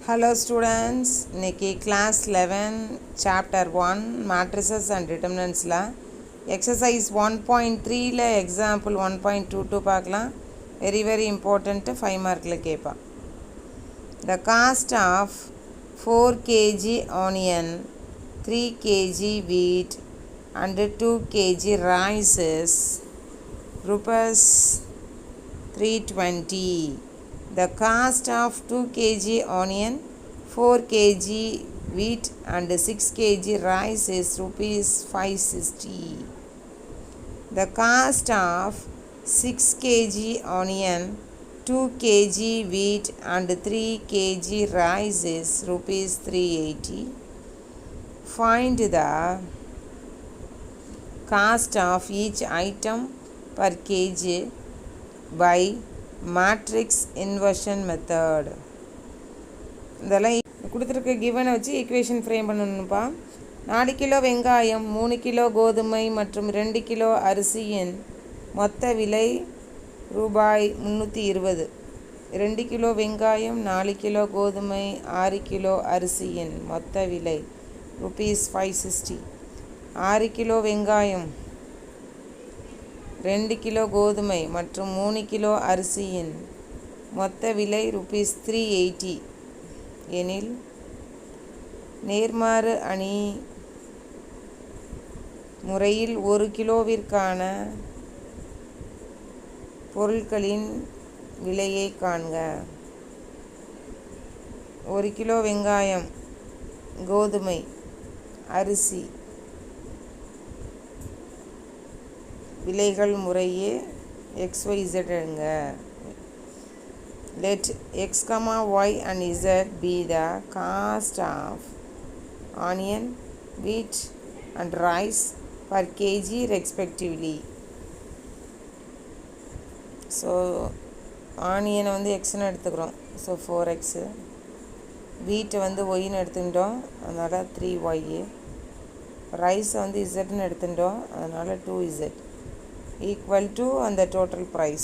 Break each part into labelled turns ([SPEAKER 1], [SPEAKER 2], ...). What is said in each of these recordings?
[SPEAKER 1] Hello students, இன்னைக்கு class 11 chapter 1 matrices and determinantsல exercise 1.3ல example 1.22 பார்க்கலாம். very important 5 markல கேட்பான். The cost of 4 kg onion, 3 kg wheat and 2 kg rice is rupees 320. The cost of 2 kg onion, 4 kg wheat and 6 kg rice is rupees 560. The cost of 6 kg onion, 2 kg wheat and 3 kg rice is rupees 380. Find the cost of each item per kg by matrix inversion method. இதெல்லாம் கொடுத்துருக்க கிவனை வச்சு equation frame பண்ணணும்ப்பா. 4 kilo வெங்காயம், 3 kilo கோதுமை மற்றும் 2 kilo அரிசியின் மொத்த விலை ரூபாய் 320. 2 கிலோ வெங்காயம், 4 கிலோ கோதுமை, 6 கிலோ அரிசியின் மொத்த விலை rupees 560. 6 கிலோ வெங்காயம், 2 கிலோ கோதுமை மற்றும் 3 கிலோ அரிசியின் மொத்த விலை rupees 380 எனில் நேர்மாறு அணி முறையில் 1 கிலோவிற்கான பொருட்களின் விலையை காண்க. 1 கிலோ வெங்காயம், கோதுமை, அரிசி விலைகள் முறையே XYZ எடுங்க. Let X, Y and Z be the cost of onion, wheat and rice per kg respectively. So ஆனியனை வந்து எக்ஸ்னு எடுத்துக்கிறோம், ஸோ 4x. வீட்டை வந்து ஒய்னு எடுத்துட்டோம், அதனால் 3y. ரைஸை வந்து இசட்னு எடுத்துட்டோம், அதனால் 2z ஈக்குவல் டு அந்த total price.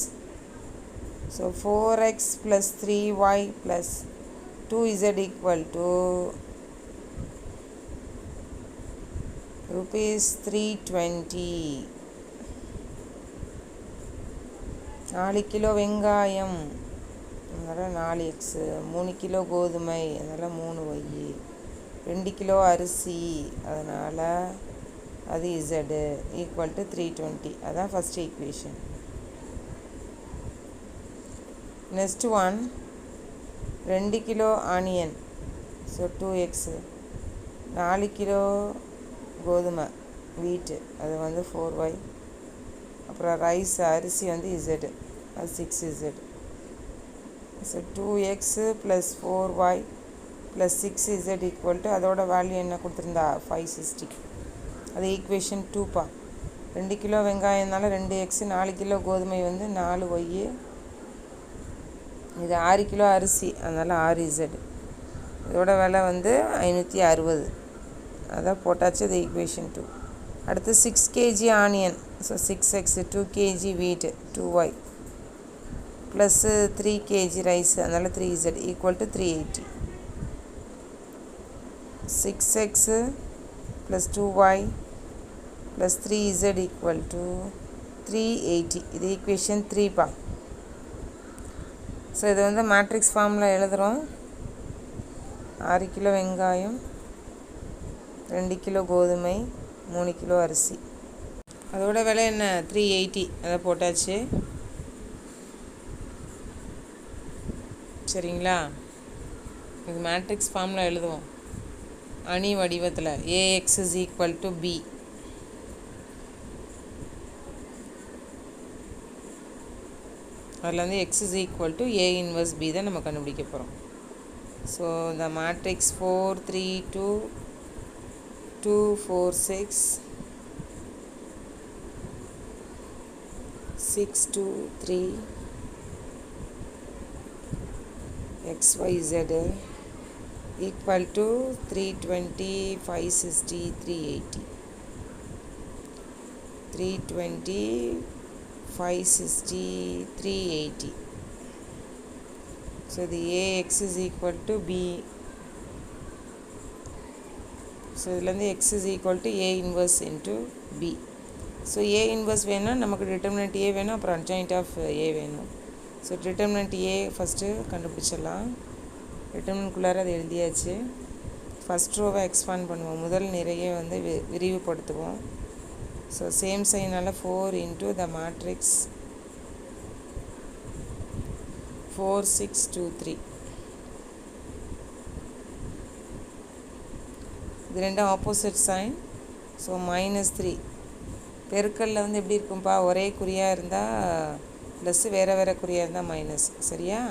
[SPEAKER 1] So 4x plus 3y plus 2z equal to rupees 320. 4 kilo வெங்காயம், அதனால் 4x. 3 கிலோ கோதுமை, அதனால் 3y. 2 கிலோ அரிசி, அதனால் அது z ஈக்குவல் டு 320. அதான் first equation. Next one, 2 kilo onion, so 2x. 4 kilo கோதுமை வீட்டு, அது வந்து 4y. அப்புறம் ரைஸ் அரிசி வந்து z, அது 6z. So 2x plus 4y plus 6z equal to அதோட வேல்யூ என்ன கொடுத்துருந்தா 560. அது ஈக்குவேஷன் 2பா. 2 கிலோ வெங்காயம்னால 2x, 4 கிலோ கோதுமை வந்து 4y, இது 6 கிலோ அரிசி, அதனால் 6z. இதோட விலை வந்து 560. அதான் போட்டாச்சு, அது ஈக்குவேஷன் 2. அடுத்து 6 kg onion, so 6x, 2 kg வீட்டு 2y ப்ளஸ்ஸு 3 kg ரைஸ், அதனால் 3z equal to 380. 6x plus 2y plus 3z equal to 380. இது ஈக்குவேஷன் 3பா. ஸோ இது வந்து மேட்ரிக்ஸ் ஃபார்மில் எழுதுகிறோம். 6 கிலோ வெங்காயம், 2 கிலோ கோதுமை, 3 கிலோ அரிசி, அதோட விலை என்ன 380. அதை போட்டாச்சு, சரிங்களா. இது மேட்ரிக்ஸ் ஃபார்மில் எழுதுவோம் அணி வடிவத்தில். AX is equal to B. அதில் வந்து X is equal to A inverse B தான் நம்ம கண்டுபிடிக்க போகிறோம். So the matrix 4 3 2 2 4 6 6 2 3 XYZ equal to 320 560 380. 320 560 380. So இது AX is equal to B. So இதுலேருந்து X is equal to A inverse into B. So A inverse வேணும், நமக்கு determinant A வேணும், அப்புறம் அட்ஜாயிண்ட் ஆஃப் A வேணும். ஸோ டிட்டர்மினன்ட் A ஃபஸ்ட்டு கண்டுபிடிச்சிடலாம். டிட்டர்மினன்ட்குள்ளார அது எழுதியாச்சு. ஃபஸ்ட் ரோவை எக்ஸ்பாண்ட் பண்ணுவோம், முதல் நிறைய வந்து விரிவுபடுத்துவோம். ஸோ சேம் சைனால் 4 into the matrix 4 6 2 3. இது ரெண்டும் ஆப்போசிட் சைன். ஸோ -3 பெருக்கல்ல வந்து எப்படி இருக்கும்பா, ஒரே குறியாக இருந்தால் ப்ளஸ்ஸு, வேறு வேறு குறியாக இருந்தால் மைனஸ். சரியா?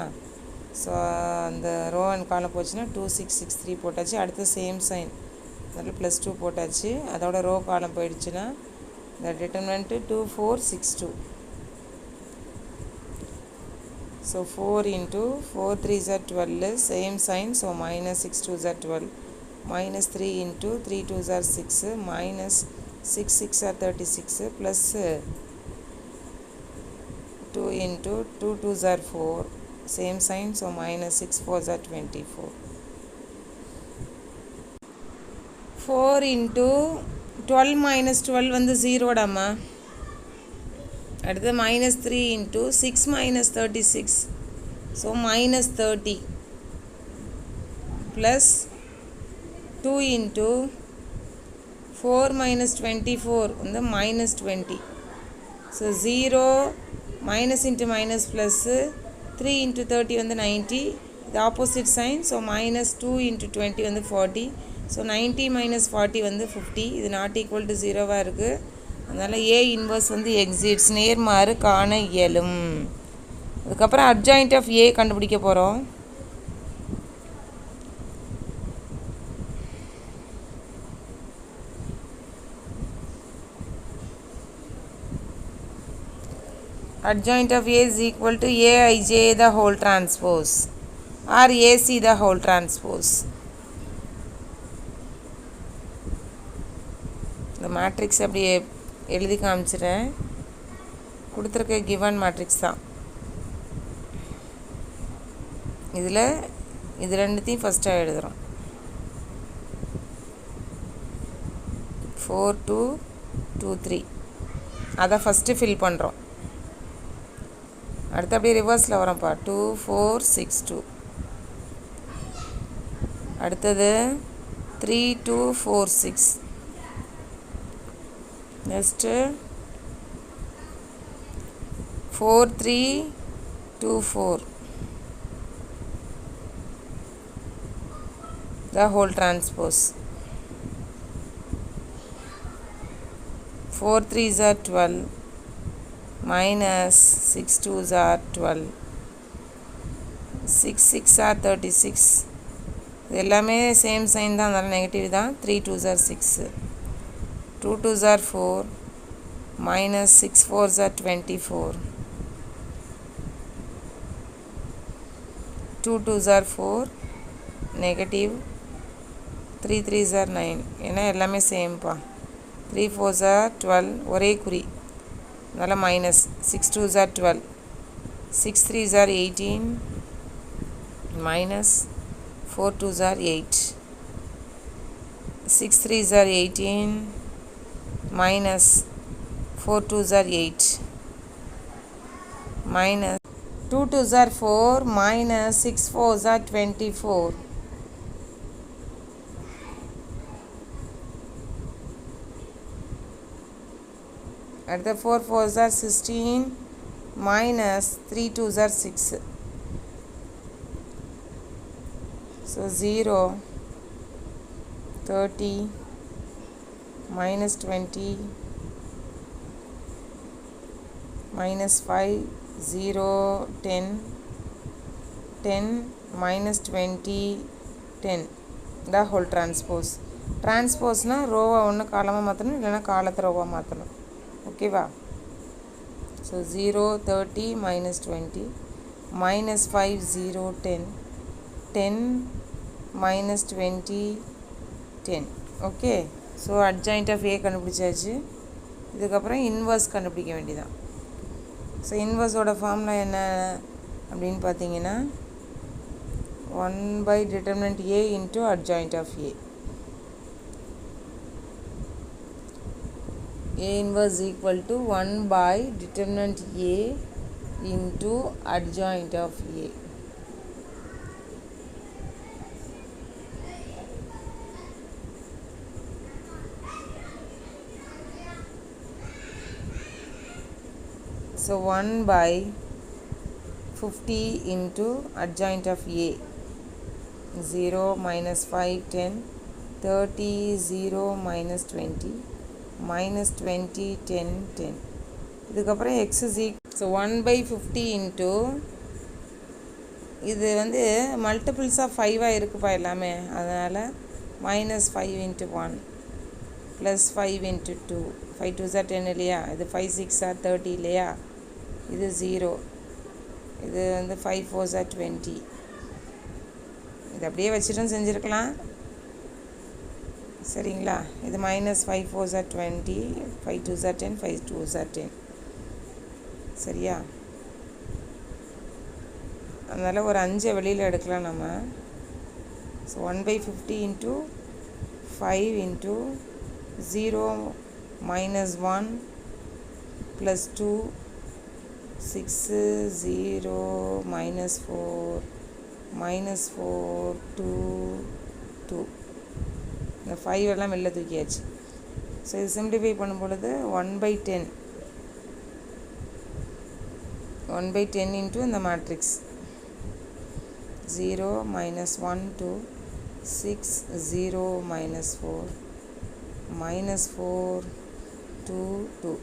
[SPEAKER 1] ஸோ அந்த ரோ அண்ட் காலம் போச்சுன்னா 2 6 6 3 போட்டாச்சு. அடுத்து சேம் சைன், அதில் +2 போட்டாச்சு. அதோட ரோ காலம் போயிடுச்சுன்னா the determinant 2 4 6 2. So 4 into 4 3s are 12, same sign, so minus 6 2s are 12, minus 3 into 3 2s are 6, minus 6 6 are 36, plus 2 into 2 2s are 4, same sign, so minus 6 4s are 24. 4 into 12 minus 12 வந்து 0 டாமா. அடுத்து -3 into 6 minus 36, so minus 30, plus 2 into 4 minus 24 வந்து minus 20. So 0 minus into minus plus 3 into 30 வந்து 90. இது opposite sign. So minus 2 into 20 வந்து 40. So 90 minus 40 வந்து 50. இது not equal to 0வாக இருக்குது. அதனால் A இன்வர்ஸ் வந்து எக்ஸிட்ஸ், நேர்மாறு காண இயலும். அதுக்கப்புறம் அட்ஜாயிண்ட் ஆஃப் A கண்டுபிடிக்க போகிறோம். Adjoint of A is equal to Aij the whole transpose or AC the whole transpose. இந்த மேட்ரிக்ஸ் அப்படி எழுதி காமிச்சிட்டேன். கொடுத்துருக்க கிவன் மேட்ரிக்ஸ் தான். இதில் இது ரெண்டுத்தையும் ஃபஸ்ட்டாக எழுதுகிறோம். 4 2 2 3 அதை ஃபஸ்ட்டு ஃபில் பண்ணுறோம். அடுத்து அப்படியே ரிவர்ஸில் வரோம்ப்பா. 2 4 6 2. அடுத்தது 3 2 4 6. Next 4 3 2 4. the whole transpose. 4 3s are 12, minus 6 2s are 12, 6 6 are 36. இது எல்லாமே சேம் சைன் தான், அதனால் நெகட்டிவ் தான். 3 2s are 6, 2 2s are 4, minus 6 4s are 24, 2 2s are 4, negative 3 3s are 9. ஏன்னா எல்லாமே சேம்ப்பா. 3 4s are 12, ஒரே குறி, அதனால் minus. 6 2s are 12, 6 3s are 18, minus 4 2s are 8, 6 3s are 18, minus 4 2s are 8, minus 2 2s are 4, minus 6 4s are 24. At the 4 4s are 16, minus 3 2s are 6. So 0, 30, minus 20, minus 5, 0, 10, 10, minus 20, 10. The whole transpose. Transposeனா ரோவை ஒன்று காலமாக மாற்றணும், இல்லைன்னா காலத்தை ரோவாக மாற்றணும். ஓகேவா? So 0 30 minus 20, minus 5 0 10, 10 minus 20 10. Okay. So adjoint of A கண்டுபிடிச்சாச்சு. இதுக்கப்புறம் இன்வர்ஸ் கண்டுபிடிக்க வேண்டியதான். ஸோ இன்வர்ஸோட ஃபார்முலா என்ன அப்படின்னு பார்த்தீங்கன்னா, 1 by determinant A into adjoint of A. A inverse equal to 1 by determinant A into adjoint of A. So 1 by 50 into adjoint of A. 0 minus 5 10 30 0 minus 20 minus 20 10 10. இதுக்கப்புறம் x is equal. So 1 by 50 into இது வந்து multiples of 5 இருக்குப்பா எல்லாமே, அதனால் minus 5 into 1 plus 5 into 2. 5 2s are 10 இல்லையா, இது 5 6 are 30 இல்லையா, இது 0, இது வந்து 5 4s are 20. இது அப்படியே வச்சுட்டும் செஞ்சுருக்கலாம், சரிங்களா. இது minus 5 4s are 20, 5 2s are 10, 5 2s are 10, சரியா. அதனால் ஒரு 5 வெளியில் எடுக்கலாம் நம்ம. So 1 by 50 into 5 into 0 minus 1 plus 2 6 0 minus 4 minus 4 2 2. இந்த 5 எல்லாம் வெளில தூக்கியாச்சு. ஸோ இது சிம்பிளிஃபை பண்ணும் பொழுது 1 by 10 1 by 10 into இந்த matrix 0 minus 1 2 6 0 minus 4 minus 4 2 2.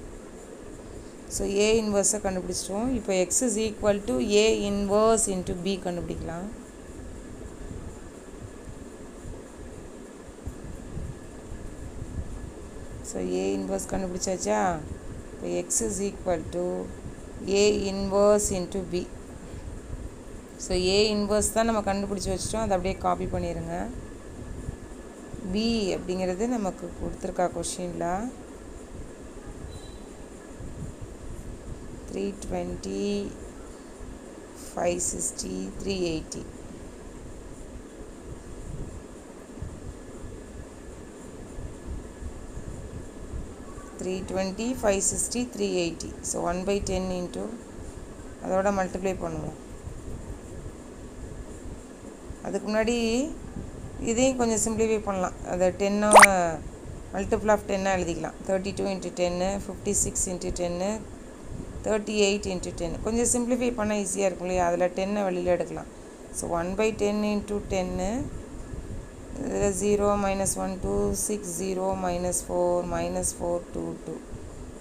[SPEAKER 1] So A இன்வர்ஸை கண்டுபிடிச்சிட்டோம். இப்போ x is equal to A inverse into B கண்டுபிடிக்கலாம். So A inverse கண்டுபிடிச்சாச்சா. இப்போ x is equal to A inverse into B. So A inverse தான் நம்ம கண்டுபிடிச்சி வச்சிட்டோம், அதை அப்படியே காப்பி பண்ணிடுங்க. B அப்படிங்கிறது நமக்கு கொடுத்துருக்கா கொஷினில் 320 560 380. த்ரீ 320 560 380. ஸோ 1 by 10 into அதோட மல்டிப்ளை பண்ணுவோம். அதுக்கு முன்னாடி இதையும் கொஞ்சம் சிம்பிளிஃபை பண்ணலாம். அதை 10 மல்டிபிள் ஆஃப் 10 எழுதிக்கலாம். 32 into 10 56 into 10 38 into 10. கொஞ்சம் சிம்பிளிஃபை பண்ணால் ஈஸியாக இருக்கும் இல்லையா, அதில் 10 வெளியில் எடுக்கலாம். ஸோ 1 by 10 into 10 இதில் 0 minus 1 2 6 0 minus 4 minus 4 2 2.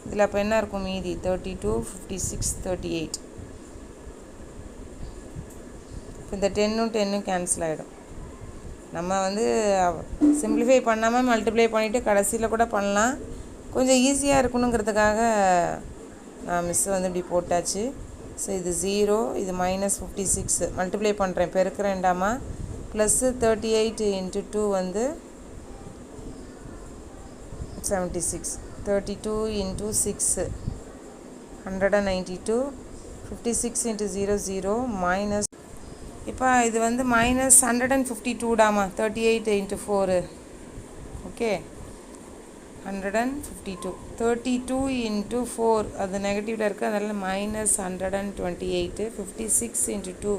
[SPEAKER 1] இதில் அப்போ என்ன இருக்கும் மீதி 32 56 38. இந்த 10ம் 10ம் கேன்சல் ஆகிடும். நம்ம வந்து சிம்பிளிஃபை பண்ணாமல் மல்டிப்ளை பண்ணிவிட்டு கடைசியில் கூட பண்ணலாம், கொஞ்சம் ஈஸியாக இருக்கணுங்கிறதுக்காக நான் மிஸ் வந்து இப்படி போட்டாச்சு. ஸோ இது 0, இது minus 56 மல்டிப்ளை பண்ணுறேன், பெருக்கிறேன்டாமா, ப்ளஸ்ஸு 38 into 2 வந்து 76, 32 into 6 192, 56 into 0 0 minus. இப்போ இது வந்து minus 152 டாமா, 38 into 4, ஓகே 152, 32 into 4 அது நெகட்டிவில் இருக்குது, அதனால் minus 128, 56 into 2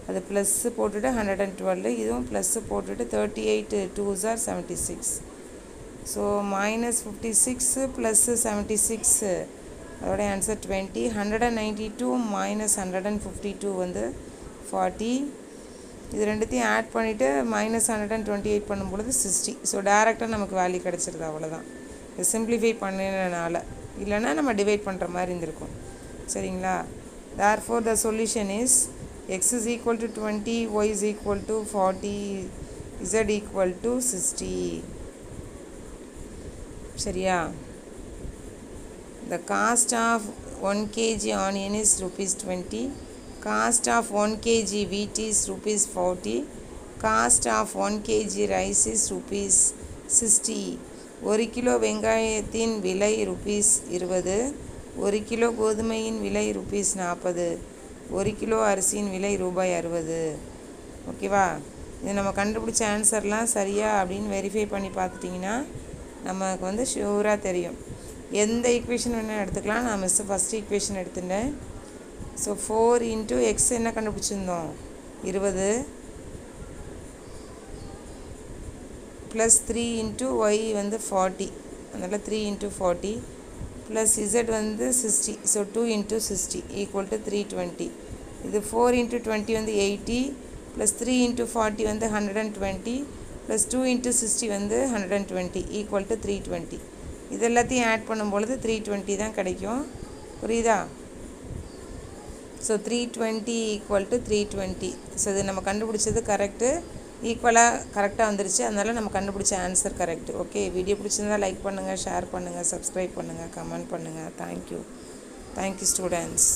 [SPEAKER 1] அது ப்ளஸ்ஸு போட்டுட்டு 112, இதுவும் ப்ளஸ்ஸு போட்டுட்டு 38 2s are 76. So minus 56 plus 76 அதோட ஆன்சர் 20. 192 minus 152 வந்து 40. இது ரெண்டுத்தையும் ஆட் பண்ணிவிட்டு minus 128 பண்ணும்பொழுது 60. ஸோ டேரெக்டாக நமக்கு வேல்யூ கிடச்சிருது, அவ்வளோதான். இது சிம்பிளிஃபை பண்ணினால, இல்லைன்னா நம்ம டிவைட் பண்ணுற மாதிரி இருந்திருக்கும், சரிங்களா. therefore the solution is x is equal to 20, y is equal to 40, z equal to 60. சரியா. the cost of 1 kg onion is rupees 20, cost of 1 kg wheat is rupees 40, cost of 1 kg rice is rupees 60. 1 kilo வெங்காயத்தின் விலை rupees 20, 1 kilo கோதுமையின் விலை rupees 40, 1 kilo அரிசியின் விலை ரூபாய் 60. ஓகேவா? இது நம்ம கண்டுபிடிச்ச ஆன்சர்லாம் சரியா அப்படின்னு வெரிஃபை பண்ணி பார்த்துட்டிங்கன்னா நமக்கு வந்து ஷூராக தெரியும். எந்த ஈக்குவேஷன் வேணால் எடுத்துக்கலாம். நான் ஃபஸ்ட் ஈக்குவேஷன் எடுத்துட்டேன். ஸோ 4 இன்ட்டு எக்ஸ் என்ன கண்டுபிடிச்சிருந்தோம்? 20 ப்ளஸ் 3 இன்ட்டு ஒய் வந்து 40. அதனால் 3 இன்ட்டு 40 ப்ளஸ் இசட் வந்து 60. So 2 into 60 equal to 320. இது 4 இன்ட்டு 20 வந்து 80 ப்ளஸ் 3 இன்ட்டு 40 வந்து 120 ப்ளஸ் 2 இன்ட்டு 60 வந்து 120 ஈக்குவல் டு 320. இது எல்லாத்தையும் ஆட் பண்ணும்பொழுது 320 தான் கிடைக்கும். புரியுதா? So 320 equal to 320. ஸோ இது நம்ம கண்டுபிடிச்சது கரெக்டு, ஈக்குவலாக கரெக்டாக வந்துருச்சு. அதனால் நம்ம கண்டுபிடிச்ச ஆன்சர் கரெக்டு. ஓகே, வீடியோ பிடிச்சிருந்தால் லைக் பண்ணுங்கள், ஷேர் பண்ணுங்கள், சப்ஸ்கிரைப் பண்ணுங்கள், கமெண்ட் பண்ணுங்கள். Thank you students.